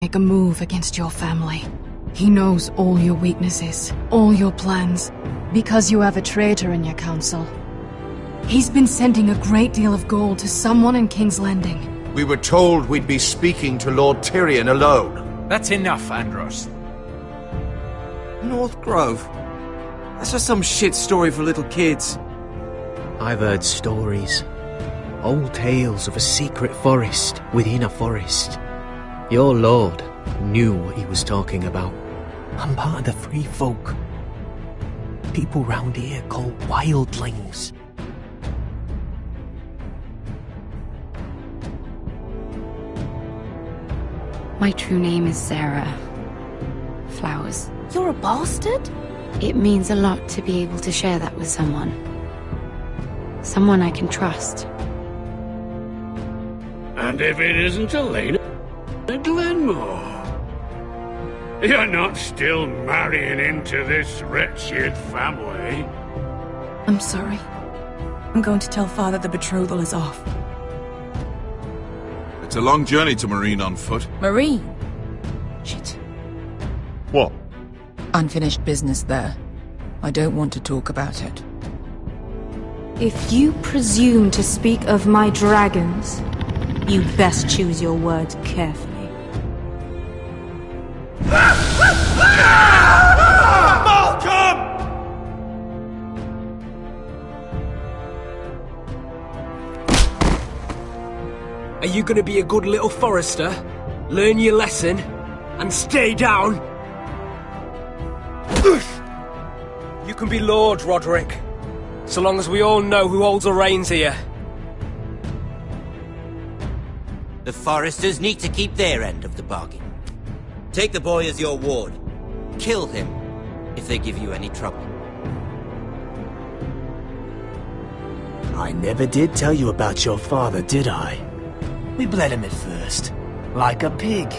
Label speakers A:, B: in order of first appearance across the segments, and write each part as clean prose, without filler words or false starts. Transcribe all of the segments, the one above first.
A: make a move against your family. He knows all your weaknesses, all your plans, because you have a traitor in your council. He's been sending a great deal of gold to someone in King's Landing.
B: We were told we'd be speaking to Lord Tyrion alone.
C: That's enough, Andros.
D: North Grove? That's just some shit story for little kids.
E: I've heard stories. Old tales of a secret forest within a forest. Your lord knew what he was talking about. I'm part of the free folk. People round here called wildlings.
F: My true name is Sarah Flowers.
G: You're a bastard?
F: It means a lot to be able to share that with someone. Someone I can trust.
H: And if it isn't Elena Glenmore, you're not still marrying into this wretched family.
G: I'm sorry. I'm going to tell Father the betrothal is off.
I: It's a long journey to Marine on foot.
G: Marine? Shit.
I: What?
G: Unfinished business there. I don't want to talk about it.
J: If you presume to speak of my dragons, you best choose your words carefully.
K: Are you gonna be a good little forester? Learn your lesson? And stay down? You can be Lord, Roderick. So long as we all know who holds the reins here.
L: The Foresters need to keep their end of the bargain. Take the boy as your ward. Kill him if they give you any trouble.
M: I never did tell you about your father, did I? We bled him at first, like a pig.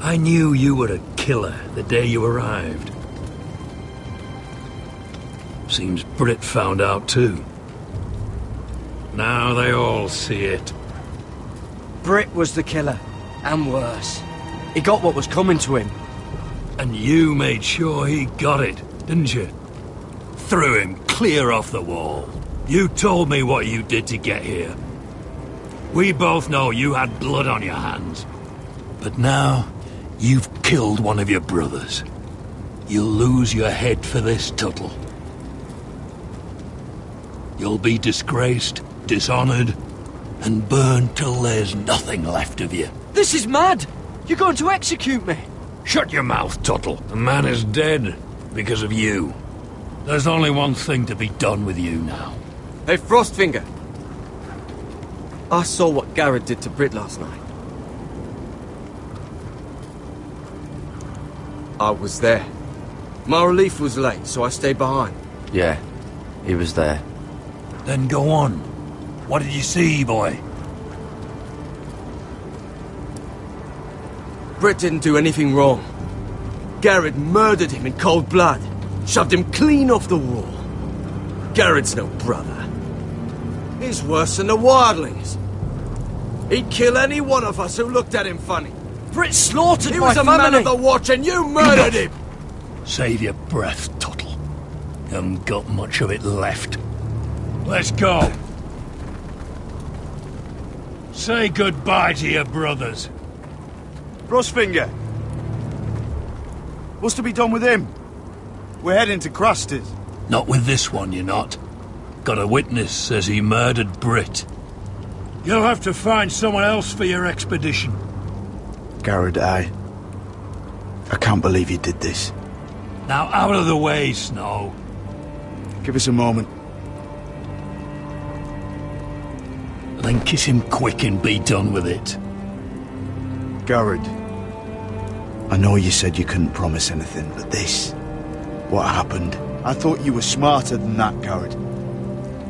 H: I knew you were a killer the day you arrived. Seems Britt found out too. Now they all see it.
D: Britt was the killer, and worse. He got what was coming to him.
H: And you made sure he got it, didn't you? Threw him clear off the wall. You told me what you did to get here. We both know you had blood on your hands. But now, you've killed one of your brothers. You'll lose your head for this, Tuttle. You'll be disgraced, dishonored, and burned till there's nothing left of you.
D: This is mad! You're going to execute me!
H: Shut your mouth, Tuttle. The man is dead because of you. There's only one thing to be done with you now.
D: Hey, Frostfinger. I saw what Garrett did to Britt last night. I was there. My relief was late, so I stayed behind.
N: Yeah, he was there.
H: Then go on. What did you see, boy?
D: Britt didn't do anything wrong. Garrett murdered him in cold blood. Shoved him clean off the wall. Garrett's no brother. He's worse than the wildlings. He'd kill any one of us who looked at him funny.
K: Britt slaughtered
D: He
K: my
D: was a
K: family!
D: man of the watch and you murdered him!
H: Save your breath, Tuttle. You haven't got much of it left. Let's go. Say goodbye to your brothers.
I: Rosfinger! What's to be done with him? We're heading to Craster's.
H: Not with this one, you're not. Got a witness says he murdered Britt. You'll have to find someone else for your expedition.
I: Garrett, I can't believe you did this.
H: Now out of the way, Snow.
I: Give us a moment.
H: Then kiss him quick and be done with it.
I: Garrett, I know you said you couldn't promise anything, but this... what happened? I thought you were smarter than that, Garrett.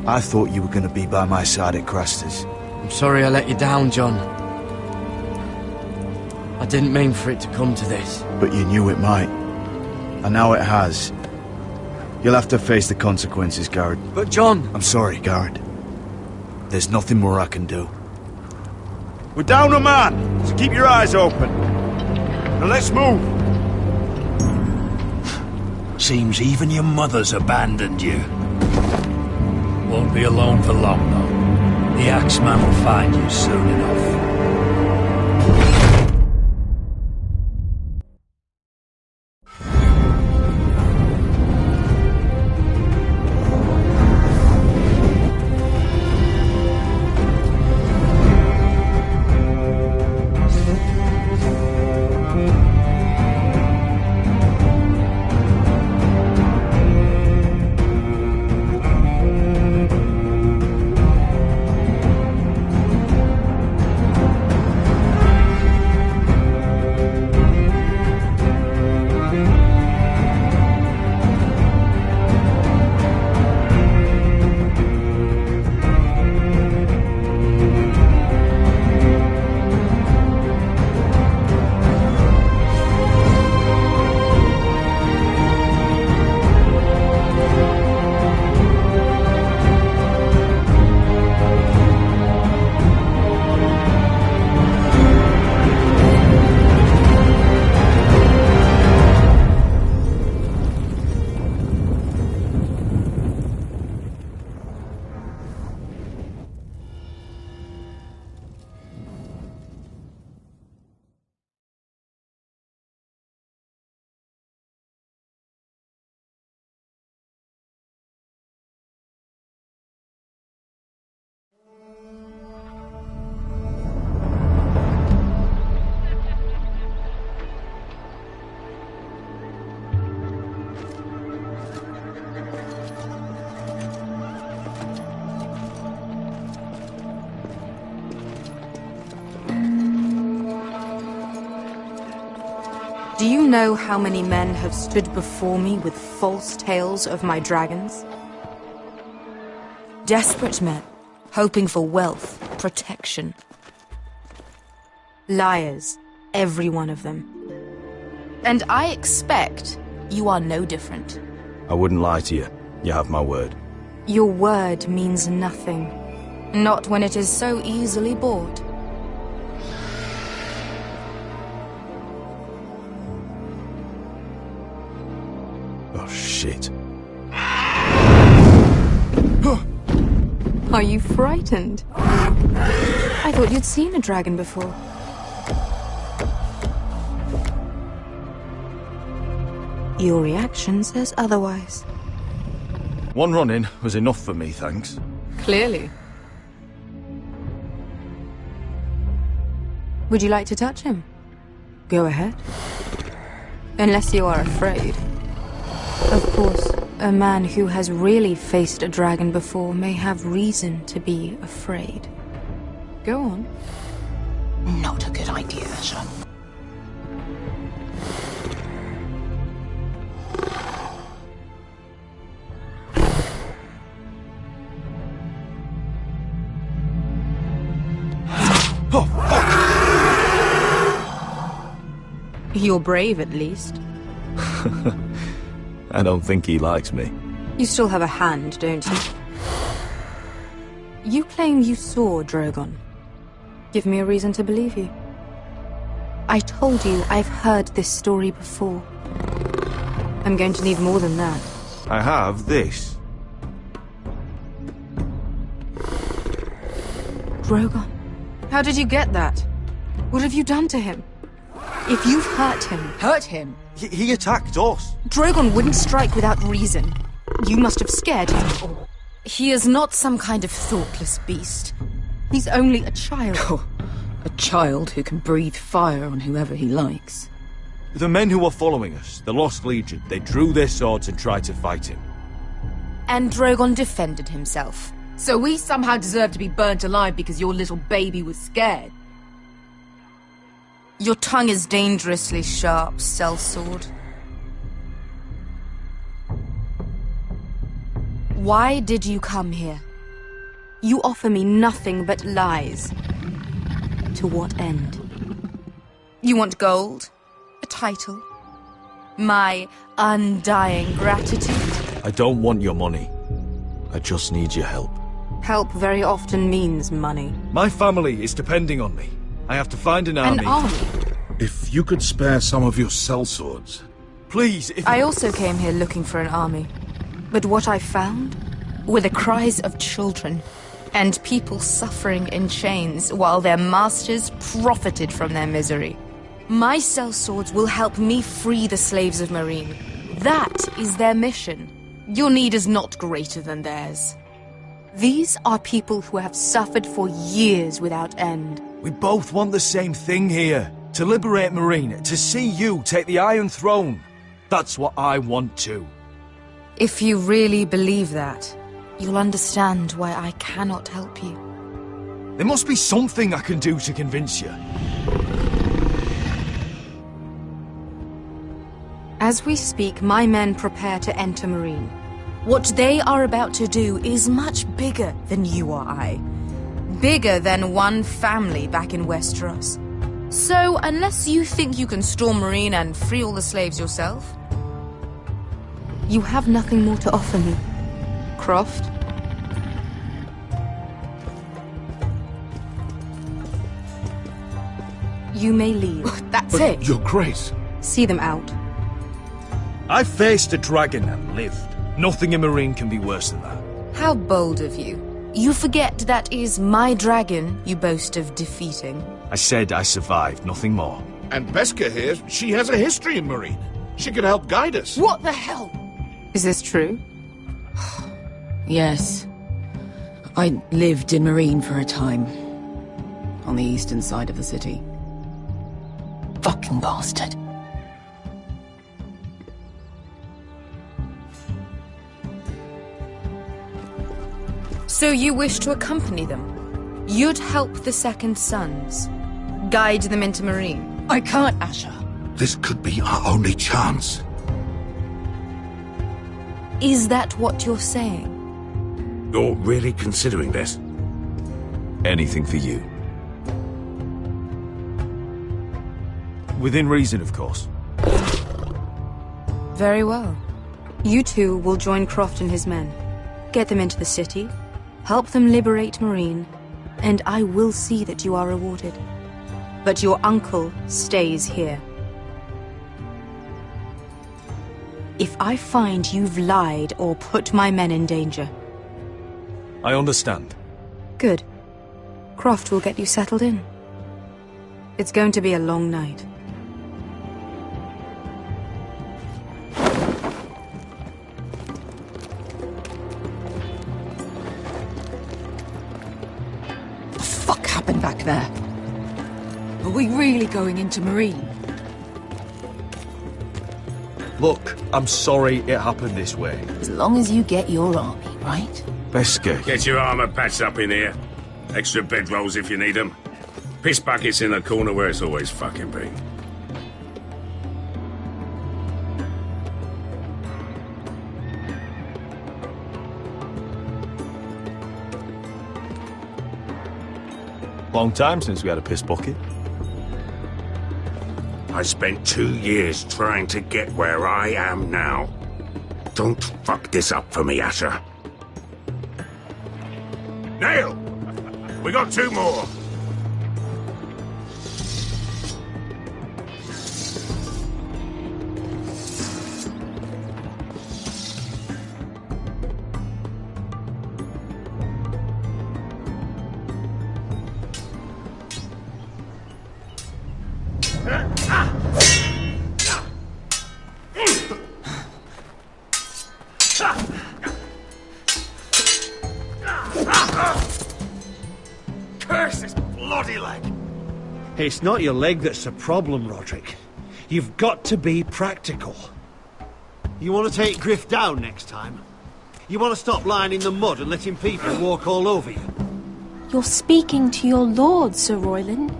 I: I thought you were going to be by my side at Craster's.
E: I'm sorry I let you down, John. I didn't mean for it to come to this.
I: But you knew it might. And now it has. You'll have to face the consequences, Garrett.
E: But John...
I: I'm sorry, Garrett. There's nothing more I can do. We're down a man, so keep your eyes open. Now let's move.
H: Seems even your mother's abandoned you. Won't be alone for long, though. The Axeman will find you soon enough.
J: Do you know how many men have stood before me with false tales of my dragons? Desperate men, hoping for wealth, protection. Liars, every one of them. And I expect you are no different.
I: I wouldn't lie to you. You have my word.
J: Your word means nothing. Not when it is so easily bought.
I: Oh, shit.
J: Are you frightened? I thought you'd seen a dragon before. Your reaction says otherwise.
I: One run-in was enough for me, thanks.
J: Clearly. Would you like to touch him? Go ahead. Unless you are afraid. Of course, a man who has really faced a dragon before may have reason to be afraid. Go on.
C: Not a good idea, son.
I: Oh,
J: fuck! You're brave, at least.
I: I don't think he likes me.
J: You still have a hand, don't you? You claim you saw Drogon. Give me a reason to believe you. I told you I've heard this story before. I'm going to need more than that.
I: I have this.
J: Drogon. How did you get that? What have you done to him? If you've hurt him...
G: Hurt him?
I: He attacked us.
J: Drogon wouldn't strike without reason. You must have scared him. He is not some kind of thoughtless beast. He's only a child.
G: Oh, a child who can breathe fire on whoever he likes.
D: The men who were following us, the Lost Legion, they drew their swords and tried to fight him.
J: And Drogon defended himself.
G: So we somehow deserve to be burnt alive because your little baby was scared?
J: Your tongue is dangerously sharp, sellsword. Why did you come here? You offer me nothing but lies. To what end? You want gold? A title? My undying gratitude?
D: I don't want your money. I just need your help.
J: Help very often means money.
D: My family is depending on me. I have to find an army.
J: An army?
O: If you could spare some of your sellswords.
D: Please, if...
J: I also came here looking for an army. But what I found were the cries of children and people suffering in chains while their masters profited from their misery. My sellswords will help me free the slaves of Meereen. That is their mission. Your need is not greater than theirs. These are people who have suffered for years without end.
D: We both want the same thing here. To liberate Meereen, to see you take the Iron Throne. That's what I want too.
J: If you really believe that, you'll understand why I cannot help you.
D: There must be something I can do to convince you.
J: As we speak, my men prepare to enter Meereen. What they are about to do is much bigger than you or I. Bigger than one family back in Westeros. So, unless you think you can storm Meereen and free all the slaves yourself, you have nothing more to offer me, Croft. You may leave.
G: That's it.
O: Your Grace.
J: See them out.
D: I faced a dragon and lived. Nothing in Meereen can be worse than that.
J: How bold of you. You forget that is my dragon you boast of defeating.
D: I said I survived, nothing more.
O: And Beskha here, she has a history in Meereen. She could help guide us.
G: What the hell?
J: Is this true?
G: Yes. I lived in Meereen for a time. On the eastern side of the city. Fucking bastard.
J: So you wish to accompany them? You'd help the Second Sons? Guide them into Meereen?
G: I can't, Asher.
O: This could be our only chance.
J: Is that what you're saying?
O: You're really considering this?
D: Anything for you. Within reason, of course.
J: Very well. You two will join Croft and his men. Get them into the city, help them liberate Meereen, and I will see that you are rewarded. But your uncle stays here. If I find you've lied or put my men in danger...
D: I understand.
J: Good. Croft will get you settled in. It's going to be a long night.
G: What the fuck happened back there? Are we really going into Meereen?
D: Look, I'm sorry it happened this way.
G: As long as you get your army, right?
D: Beskha.
P: Get your armor patched up in here. Extra bedrolls if you need them. Piss buckets in the corner where it's always fucking been.
D: Long time since we had a piss bucket.
P: I spent 2 years trying to get where I am now. Don't fuck this up for me, Asher. Nail! We got 2 more.
Q: Curse this bloody leg!
M: It's not your leg that's the problem, Roderick. You've got to be practical. You want to take Griff down next time? You want to stop lying in the mud and letting people walk all over you?
R: You're speaking to your lord, Sir Royland.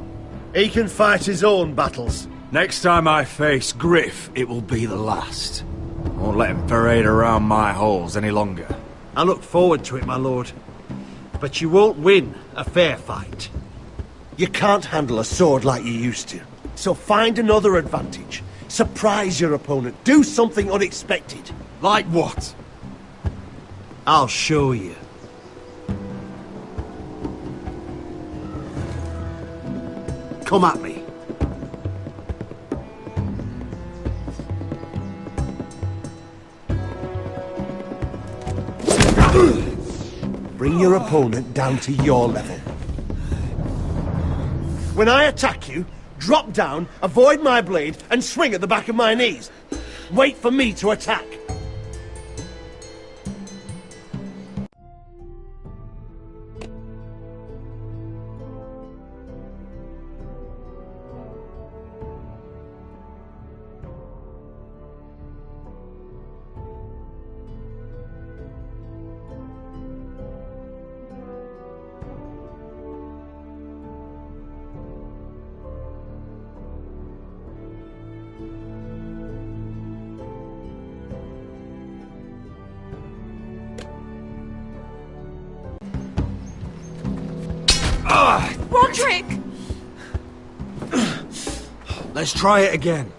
M: He can fight his own battles.
O: Next time I face Griff, it will be the last. I won't let him parade around my halls any longer.
M: I look forward to it, my lord. But you won't win a fair fight. You can't handle a sword like you used to. So find another advantage. Surprise your opponent. Do something unexpected.
O: Like what?
M: I'll show you. Come at me. Bring your opponent down to your level. When I attack you, drop down, avoid my blade, and swing at the back of my knees. Wait for me to attack.
R: Roderick!
O: Let's try it again.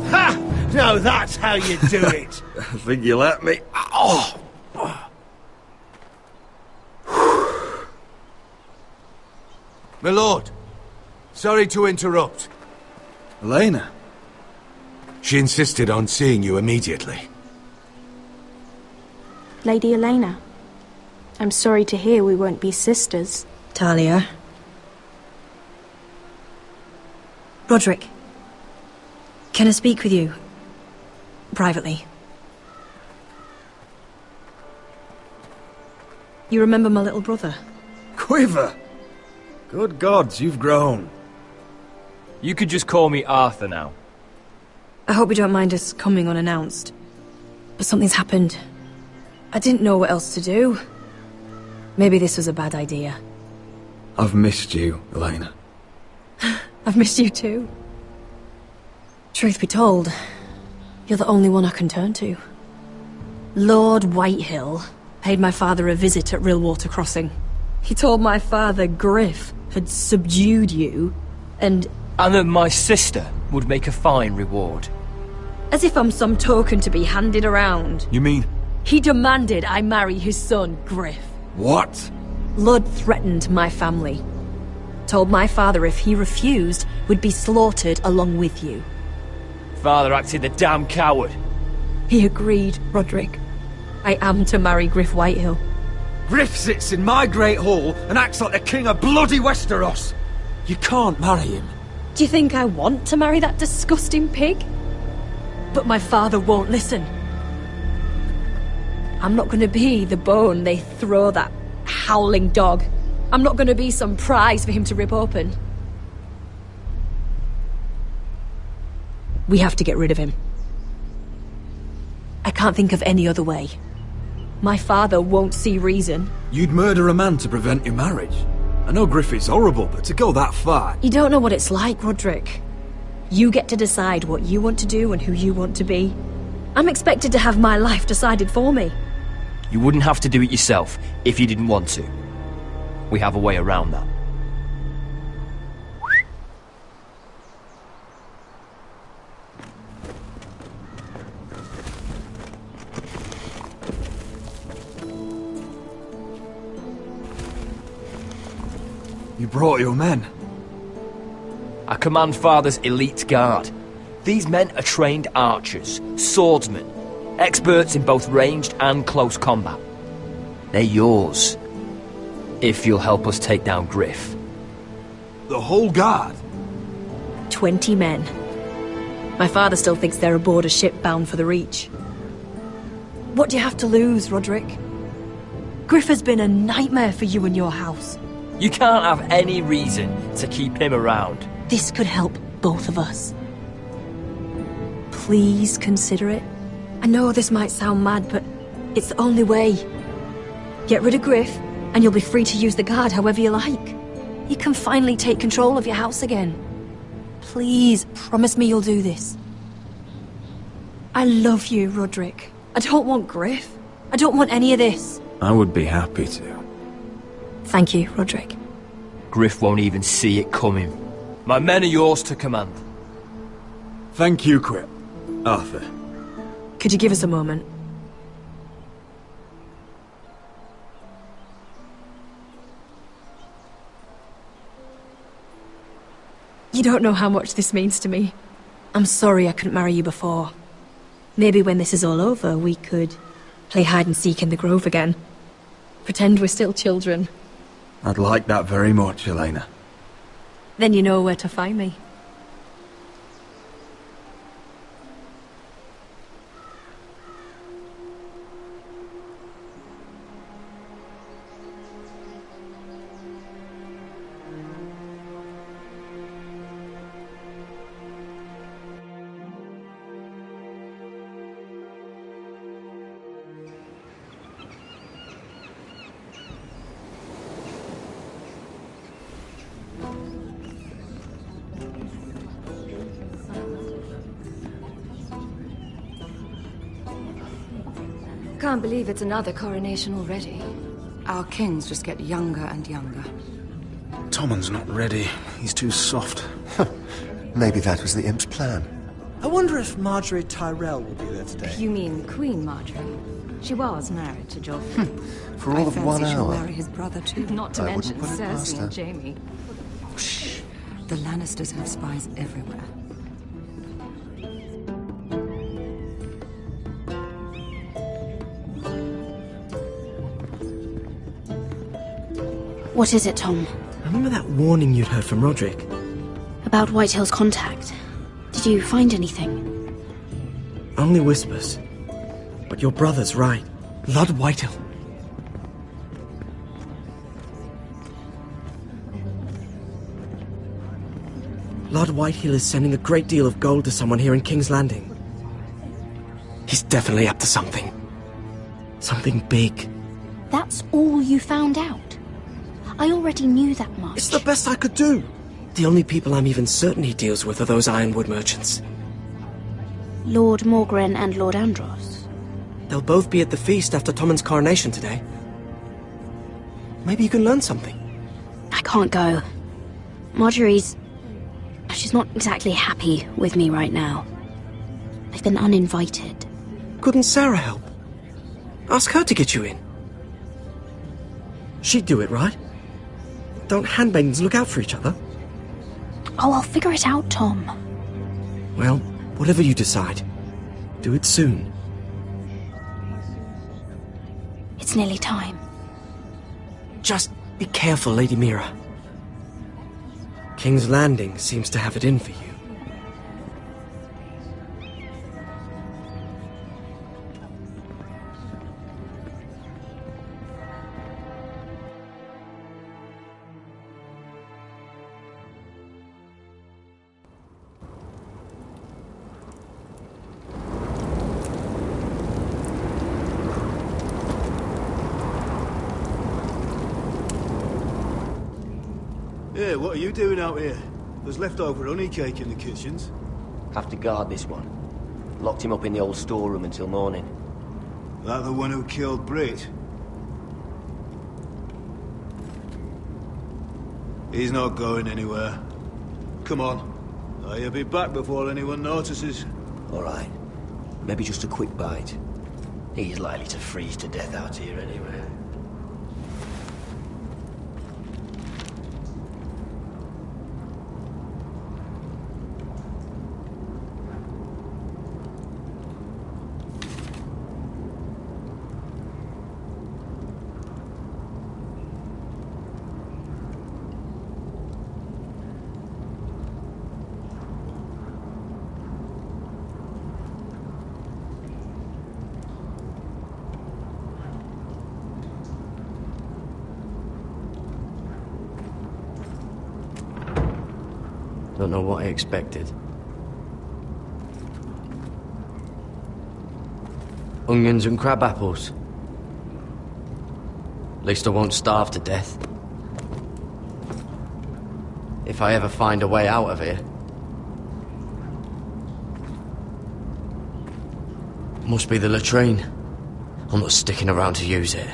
M: Ha! Now that's how you do it.
O: I think you let me. Oh!
B: My lord, sorry to interrupt.
O: Elena?
B: She insisted on seeing you immediately.
R: Lady Elena, I'm sorry to hear we won't be sisters.
S: Talia. Roderick. Can I speak with you? Privately. You remember my little brother?
O: Quiver! Good gods, you've grown.
K: You could just call me Arthur now.
S: I hope you don't mind us coming unannounced. But something's happened. I didn't know what else to do. Maybe this was a bad idea.
O: I've missed you, Elena.
S: I've missed you too. Truth be told, you're the only one I can turn to. Lord Whitehill paid my father a visit at Rillwater Crossing. He told my father Griff had subdued you, and
K: that my sister would make a fine reward.
S: As if I'm some token to be handed around.
O: You mean?
S: He demanded I marry his son, Griff.
O: What?
S: Lud threatened my family. Told my father if he refused, we'd be slaughtered along with you.
K: Father acted the damn coward.
S: He agreed, Roderick. I am to marry Griff Whitehill.
O: Griff sits in my great hall and acts like the king of bloody Westeros. You can't marry him.
S: Do you think I want to marry that disgusting pig? But my father won't listen. I'm not gonna be the bone they throw that howling dog. I'm not gonna be some prize for him to rip open. We have to get rid of him. I can't think of any other way. My father won't see reason.
O: You'd murder a man to prevent your marriage. I know Griffith's horrible, but to go that far...
S: You don't know what it's like, Roderick. You get to decide what you want to do and who you want to be. I'm expected to have my life decided for me.
K: You wouldn't have to do it yourself if you didn't want to. We have a way around that.
O: You brought your men.
K: I command Father's elite guard. These men are trained archers, swordsmen, experts in both ranged and close combat. They're yours. If you'll help us take down Griff.
O: The whole guard?
S: 20 men. My father still thinks they're aboard a ship bound for the Reach. What do you have to lose, Roderick? Griff has been a nightmare for you and your house.
K: You can't have any reason to keep him around.
S: This could help both of us. Please consider it. I know this might sound mad, but it's the only way. Get rid of Griff, and you'll be free to use the guard however you like. You can finally take control of your house again. Please, promise me you'll do this. I love you, Roderick. I don't want Griff. I don't want any of this.
O: I would be happy to.
S: Thank you, Roderick.
K: Griff won't even see it coming. My men are yours to command.
O: Thank you, Quip. Arthur.
S: Could you give us a moment? You don't know how much this means to me. I'm sorry I couldn't marry you before. Maybe when this is all over, we could play hide and seek in the grove again. Pretend we're still children.
O: I'd like that very much, Elena.
S: Then you know where to find me.
J: Can't believe it's another coronation already. Our kings just get younger and younger.
O: Tommen's not ready. He's too soft.
T: Maybe that was the imp's plan.
U: I wonder if Marjorie Tyrell will be there today.
J: You mean Queen Marjorie? She was married to Joffrey.
T: For all of 1
J: She'll
T: hour.
J: marry his brother too. Not to
T: I
J: mention
T: wouldn't put it past
J: Cersei
T: her.
J: and Jaime. Shh. The Lannisters have spies everywhere.
F: What is it, Tom?
E: Remember that warning you'd heard from Roderick?
F: About Whitehill's contact. Did you find anything?
E: Only whispers. But your brother's right. Lord Whitehill. Lord Whitehill is sending a great deal of gold to someone here in King's Landing. He's definitely up to something. Something big.
F: That's all you found out? I already knew that much.
E: It's the best I could do. The only people I'm even certain he deals with are those Ironwood merchants.
F: Lord Morgren and Lord Andros.
E: They'll both be at the feast after Tommen's coronation today. Maybe you can learn something.
F: I can't go. Marjorie's... she's not exactly happy with me right now. I've been uninvited.
E: Couldn't Sarah help? Ask her to get you in. She'd do it, right? Don't handmaidens look out for each other?
F: Oh, I'll figure it out, Tom.
E: Well, whatever you decide, do it soon.
F: It's nearly time.
E: Just be careful, Lady Mira. King's Landing seems to have it in for you.
V: Yeah, what are you doing out here? There's leftover honey cake in the kitchens.
W: Have to guard this one. Locked him up in the old storeroom until morning.
V: That the one who killed Brit? He's not going anywhere. Come on. You'll be back before anyone notices.
W: All right. Maybe just a quick bite. He's likely to freeze to death out here anyway.
A: Don't know what I expected. Onions and crab apples. At least I won't starve to death. If I ever find a way out of here. Must be the latrine. I'm not sticking around to use it.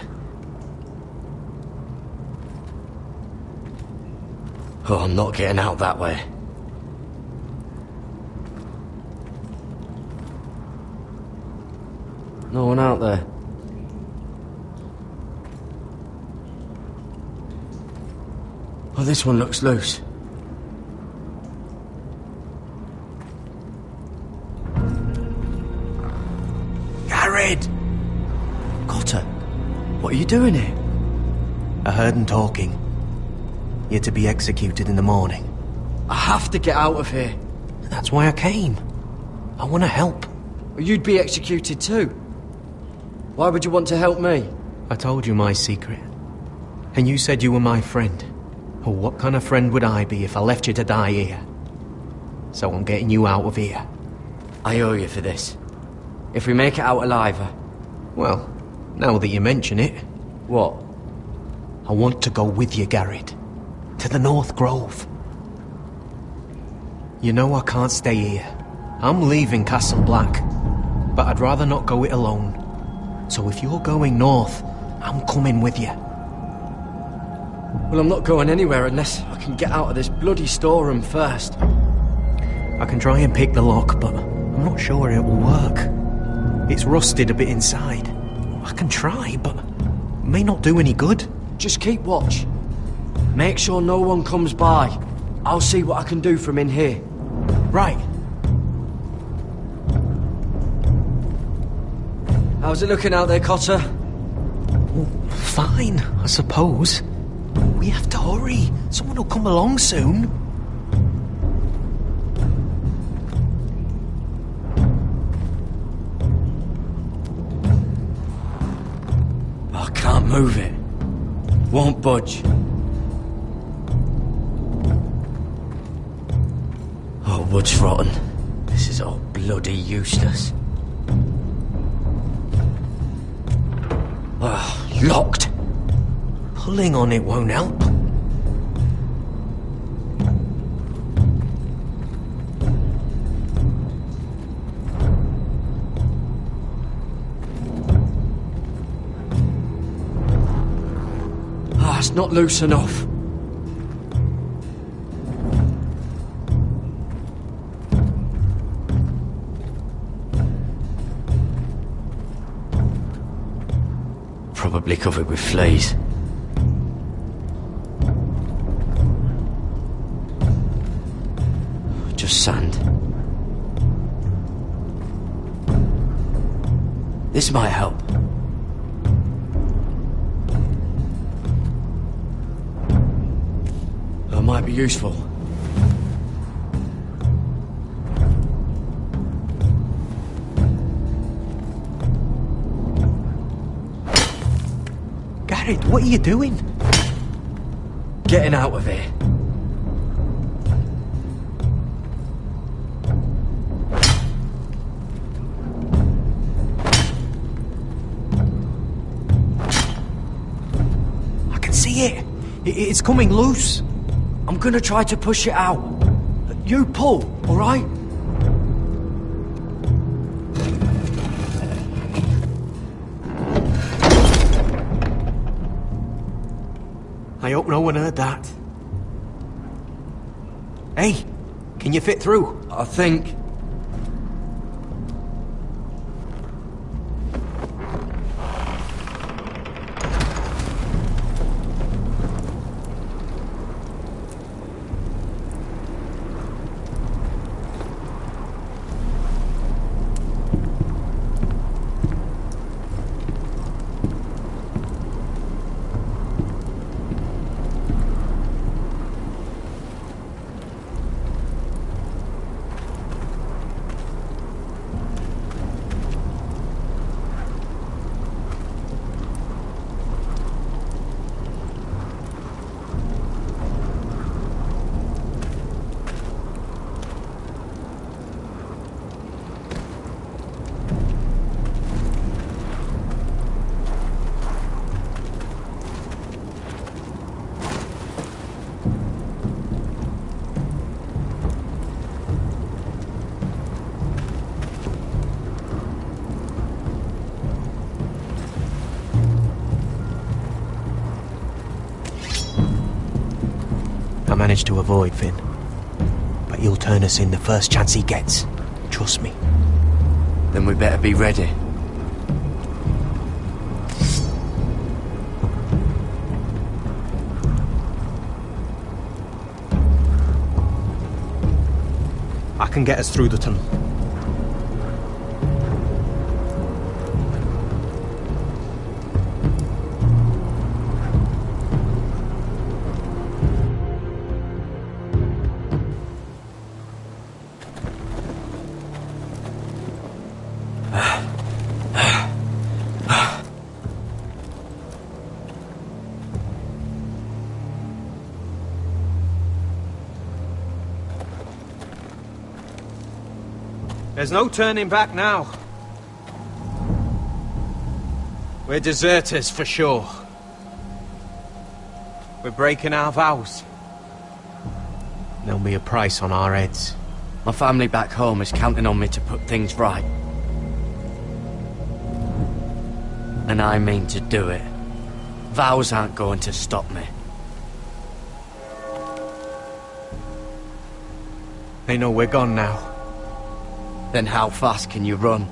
A: Oh, I'm not getting out that way. No one out there. Oh, this one looks loose.
E: Gared!
A: Cotter, what are you doing here?
E: I heard him talking. You're to be executed in the morning.
A: I have to get out of here.
E: That's why I came. I want to help.
A: You'd be executed too. Why would you want to help me?
E: I told you my secret. And you said you were my friend. Well, what kind of friend would I be if I left you to die here? So I'm getting you out of here.
A: I owe you for this. If we make it out alive...
E: Well, now that you mention it...
A: What?
E: I want to go with you, Gared. To the North Grove. You know I can't stay here. I'm leaving Castle Black. But I'd rather not go it alone. So if you're going north, I'm coming with you.
A: Well, I'm not going anywhere unless I can get out of this bloody storeroom first.
E: I can try and pick the lock, but I'm not sure it will work. It's rusted a bit inside. I can try, but it may not do any good.
A: Just keep watch. Make sure no one comes by. I'll see what I can do from in here.
E: Right.
A: How's it looking out there, Cotter?
E: Fine, I suppose. We have to hurry. Someone will come along soon.
A: I can't move it. Won't budge. Oh, wood's rotten. This is all bloody useless. Locked.
E: Pulling on it won't help.
A: It's not loose enough. Probably covered with fleas. Just sand. This might help. That might be useful.
E: Gared, what are you doing?
A: Getting out of here.
E: I can see it. It's coming loose.
A: I'm gonna try to push it out. You pull, all right?
E: I hope no one heard that. Hey, can you fit through?
A: I think.
E: managed to avoid, Finn. But he'll turn us in the first chance he gets. Trust me.
W: Then we better be ready.
H: I can get us through the tunnel. There's no turning back now. We're deserters for sure. We're breaking our vows.
E: There'll be a price on our heads.
A: My family back home is counting on me to put things right. And I mean to do it. Vows aren't going to stop me.
E: They know we're gone now.
A: Then how fast can you run?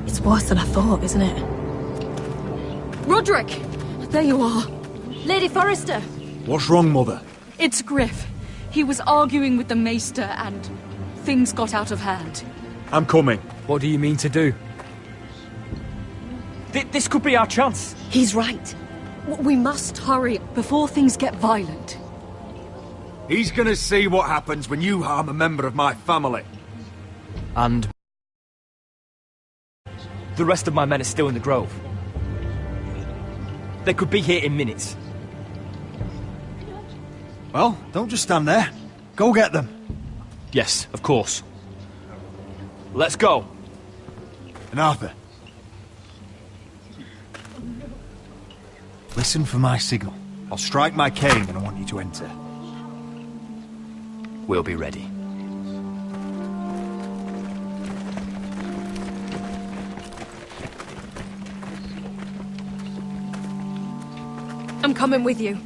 S: It's worse than I thought, isn't it?
L: Roderick! There you are.
R: Lady Forrester!
V: What's wrong, Mother?
L: It's Griff. He was arguing with the Maester and things got out of hand.
V: I'm coming.
K: What do you mean to do? This could be our chance.
L: He's right. We must hurry before things get violent.
O: He's gonna see what happens when you harm a member of my family.
K: And the rest of my men are still in the grove. They could be here in minutes.
V: Well, don't just stand there. Go get them.
K: Yes, of course. Let's go.
V: And Arthur. Listen for my signal. I'll strike my cane when I want you to enter.
W: We'll be ready.
L: I'm coming with you.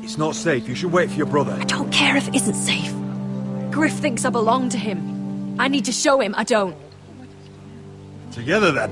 V: It's not safe. You should wait for your brother.
L: I don't care if it isn't safe. Griff thinks I belong to him. I need to show him I don't.
V: Together, then.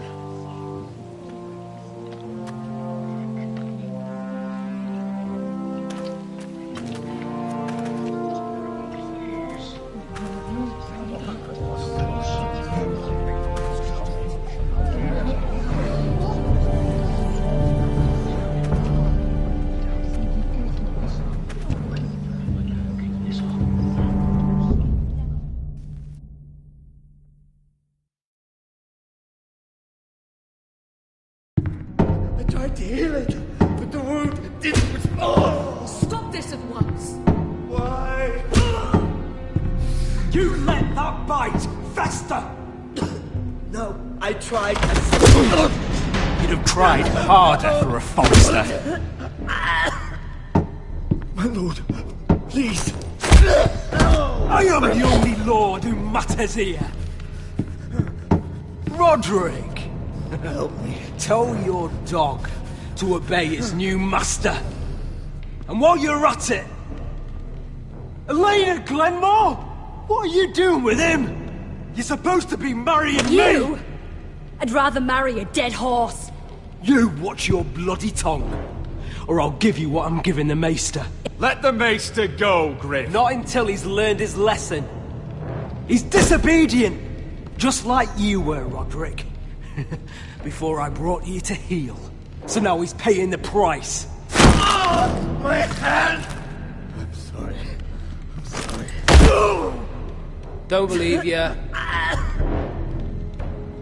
Q: Tried to heal it, but the wound didn't respond.
L: Stop this at once.
Q: Why?
K: You let that bite fester!
Q: No, I tried.
K: You'd have tried harder for a Forrester.
Q: My lord, please.
K: I am the only lord who matters here. Roderick!
Q: Help me.
K: Tell your dog to obey its new master. And while you're at it, Elena Glenmore, what are you doing with him? You're supposed to be marrying
L: You?
K: me.
L: I'd rather marry a dead horse.
K: You watch your bloody tongue, or I'll give you what I'm giving the Maester.
O: Let the Maester go, Griff.
K: Not until he's learned his lesson. He's disobedient, just like you were, Roderick. Before I brought you to heel. So now he's paying the price.
Q: Oh, my hand! I'm sorry.
K: Don't believe you.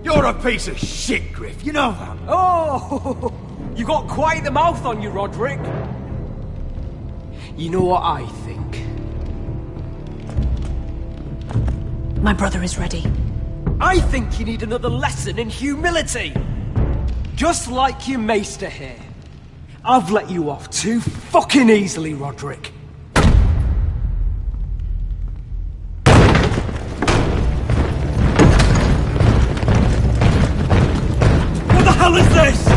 O: You're a piece of shit, Griff. You know that.
K: Oh! You got quite the mouth on you, Roderick. You know what I think?
S: My brother is ready.
K: I think you need another lesson in humility. Just like your maester here. I've let you off too fucking easily, Roderick. What the hell is this?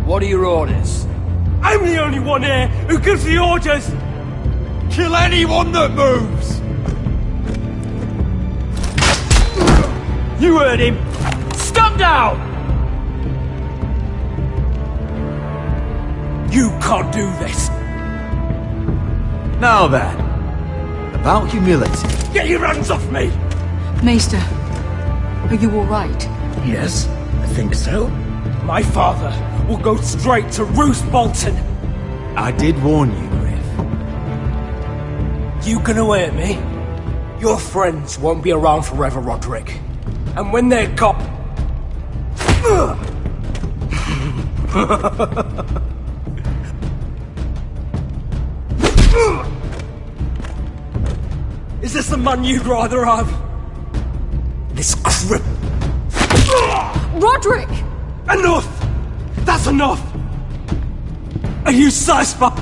K: What are your orders? I'm the only one here who gives the orders!
O: Kill anyone that moves!
K: You heard him! Stand down! You can't do this!
O: Now then, about humility.
K: Get your hands off me!
L: Maester, are you alright?
K: Yes, I think so. My father will go straight to Roose Bolton.
O: I did warn you, Griff.
K: You can hear me? Your friends won't be around forever, Roderick. And when they're gone... Is this the man you'd rather have? This crip...
L: Roderick!
K: Enough! That's enough! Are you satisfied?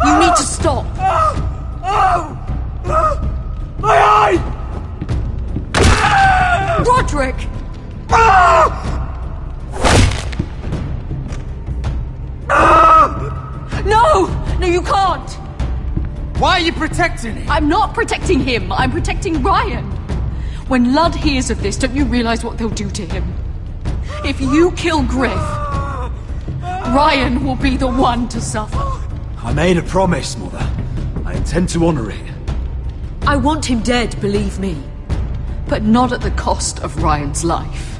L: You need to stop.
K: My eye!
L: Roderick! No! No, you can't!
O: Why are you protecting him?
L: I'm not protecting him. I'm protecting Ryan. When Ludd hears of this, don't you realize what they'll do to him? If you kill Griff, Ryan will be the one to suffer.
O: I made a promise, Mother. I intend to honor it.
L: I want him dead, believe me. But not at the cost of Ryan's life.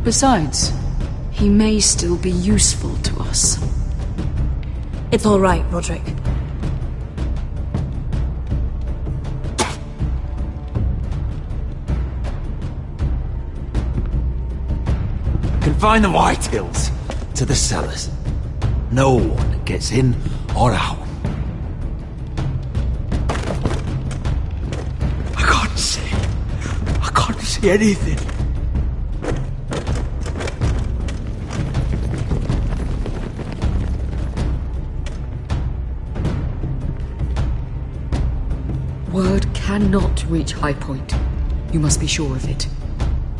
L: Besides, he may still be useful to us.
S: It's all right, Roderick.
O: Confine the Whitehills to the cellars. No one gets in or out.
K: I can't see anything.
L: Word cannot reach High Point. You must be sure of it.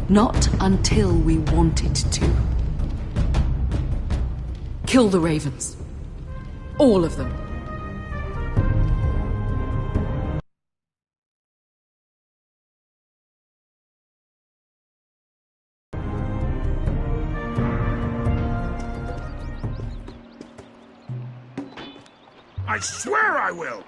L: Not until we want it to. Kill the ravens. All of them.
P: I swear I will!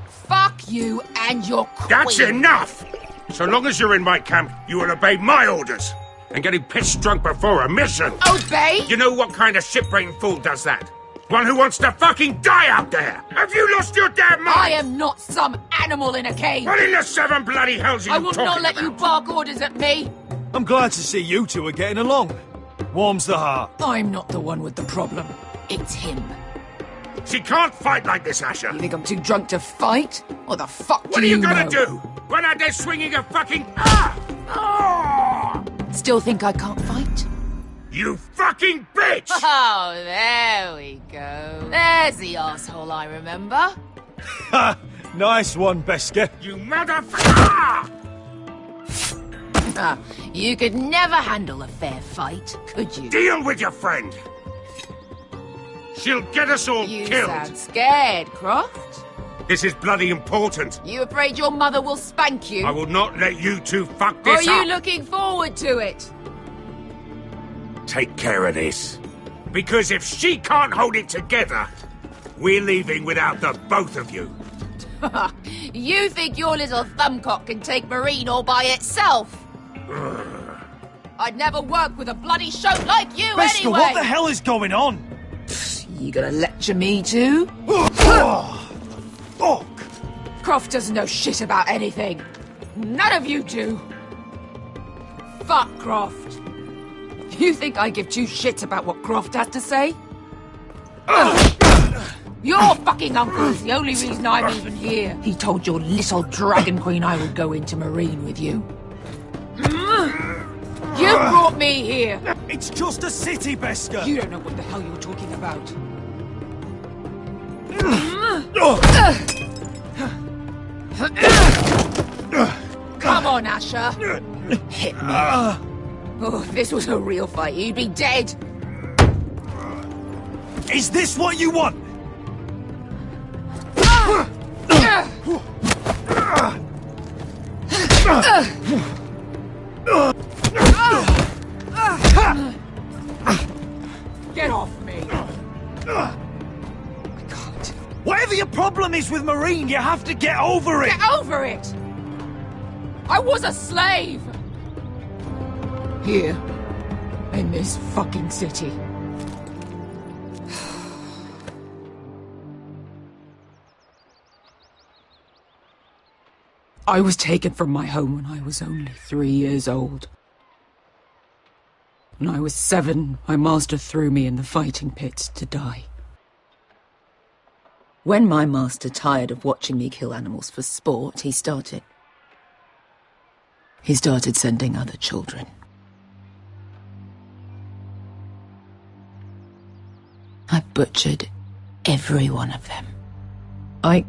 G: Fuck you and your queen.
P: That's enough! So long as you're in my camp, you will obey my orders. And getting pissed drunk before a mission.
G: Obey?
P: You know what kind of shit-brained fool does that? One who wants to fucking die out there! Have you lost your damn mind?
G: I am not some animal in a cage.
P: What in the seven bloody hells are you
G: I will
P: talking
G: not let
P: about?
G: you bark orders at me.
O: I'm glad to see you two are getting along. Warms the heart.
G: I'm not the one with the problem. It's him.
P: She can't fight like this, Asher.
G: You think I'm too drunk to fight? What the fuck
P: What are you gonna do? Run out there swinging a fucking...
G: Still think I can't fight?
P: You fucking bitch!
G: Oh, there we go. There's the asshole I remember.
O: Ha! Nice one, Beskar.
P: You motherfucker!
G: You could never handle a fair fight, could you?
P: Deal with your friend. She'll get us all
G: You
P: killed.
G: sound scared, Croft.
P: This is bloody important.
G: You afraid your mother will spank you?
P: I will not let you two fuck
G: Or
P: this
G: are you
P: up.
G: looking forward to it?
P: Take care of this. Because if she can't hold it together, we're leaving without the both of you.
C: You think your little thumbcock can take Marine all by itself? I'd never work with a bloody shoat like you
K: Beskha,
C: anyway!
K: what the hell is going on?
C: You gonna lecture me too?
K: Fuck!
C: Croft doesn't know shit about anything. None of you do. Fuck Croft. You think I give two shits about what Croft has to say? Your fucking uncle is the only reason I'm even here. He told your little dragon queen I would go into Marine with you. You brought me here.
K: It's just a city, Beskha.
C: You don't know what the hell you're talking about. Come on, Asher. Hit me. Oh, if this was a real fight, you'd be dead.
K: Is this what you want?
C: Get off me.
K: Whatever your problem is with Marine, you have to get over it!
C: Get over it! I was a slave! Here. In this fucking city. I was taken from my home when I was only 3 years old. When I was 7, my master threw me in the fighting pits to die. When my master tired of watching me kill animals for sport, he started sending other children. I butchered every one of them. I